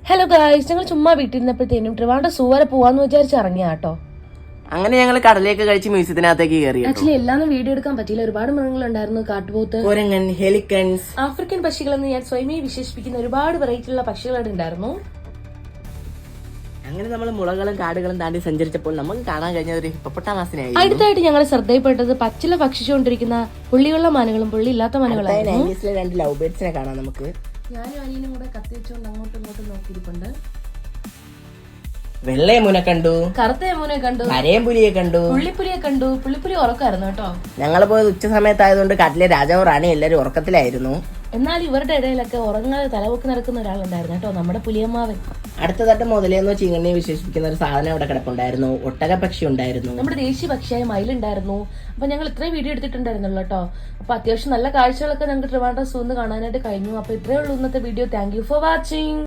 Hello guys, ഞങ്ങൾ ചുമ്മാ വീട്ടിലിരുന്നപ്പോഴത്തേനും ട്രിവാൻഡ്രം സൂ വരെ പോവാന്ന് വിചാരിച്ച് ഇറങ്ങിയ കേട്ടോ. അങ്ങനെ ഞങ്ങൾ കടലേക്ക് കഴിച്ച് മ്യൂസിയത്തിനകത്തേക്ക് കയറി. ആക്ച്വലി എല്ലാം വീഡിയോ എടുക്കാൻ പറ്റിയില്ല. ഒരുപാട് മൃഗങ്ങളുണ്ടായിരുന്നു. കാട്ടുപോത്ത്, കുരങ്ങൻ, ഹെലിക്കൻസ്, ആഫ്രിക്കൻ പക്ഷികളെന്ന് ഞാൻ സ്വയമേ വിശേഷിപ്പിക്കുന്ന ഒരുപാട് വെറൈറ്റിയുള്ള പക്ഷികളുടെ ഉണ്ടായിരുന്നു. അങ്ങനെ നമ്മൾ മുളകളും കാടുകളും താണ്ടി സഞ്ചരിച്ചപ്പോൾ നമുക്ക് കാണാൻ കഴിഞ്ഞ ഒരു ഹിപ്പോപ്പൊട്ടാമസിനെ. അടുത്തായിട്ട് ഞങ്ങൾ ശ്രദ്ധയിൽപ്പെട്ടത് പച്ചില ഭക്ഷിച്ചുകൊണ്ടിരിക്കുന്ന പുള്ളിയുള്ള മാനുകളും പുള്ളി ഇല്ലാത്ത മാനുകളായിരുന്നു. 2 ലവ് ബേർഡ്സിനെ കാണാം നമുക്ക്. ഞാനും അനിയനും കൂടെ കത്തി വെച്ചുകൊണ്ട് അങ്ങോട്ടും ഇങ്ങോട്ടും നോക്കിയിരിപ്പുണ്ട്. വെള്ളയമുനെ കണ്ടു, കറുത്ത യമുനെ കണ്ടു, കരയമ്പുലിയെ കണ്ടു, പുള്ളിപ്പുലിയെ കണ്ടു. പുള്ളിപ്പുലി ഉറക്കായിരുന്നു കേട്ടോ. ഞങ്ങൾ പോയത് ഉച്ച സമയത്തായതുകൊണ്ട് കാട്ടിലെ രാജാവ് റാണി എല്ലാവരും ഉറക്കത്തിലായിരുന്നു. എന്നാൽ ഇവരുടെ ഇടയിലൊക്കെ ഉറങ്ങാതെ തലവൊക്കെ നടക്കുന്ന ഒരാളുണ്ടായിരുന്നു കേട്ടോ, നമ്മുടെ പുലിയമ്മാവൻ. അടുത്തതായിട്ട് മുതലേന്നോ ചീങ്കണ്ണി വിശേഷിപ്പിക്കുന്ന ഒരു സാധനം അവിടെ കിടപ്പുണ്ടായിരുന്നു. ഒട്ടകപക്ഷി ഉണ്ടായിരുന്നു. നമ്മുടെ ദേശീയ പക്ഷിയായ മയിലുണ്ടായിരുന്നു. അപ്പൊ ഞങ്ങൾ ഇത്രയും വീഡിയോ എടുത്തിട്ടുണ്ടായിരുന്നുള്ളൂ കേട്ടോ. അപ്പൊ അത്യാവശ്യം നല്ല കാഴ്ചകളൊക്കെ ഞങ്ങൾക്ക് ട്രിവാൻഡ്രം സൂന്ന് കാണാനായിട്ട് കഴിഞ്ഞു. അപ്പൊ ഇത്രയേ ഉള്ളൂ ഇന്നത്തെ video. Thank you for watching.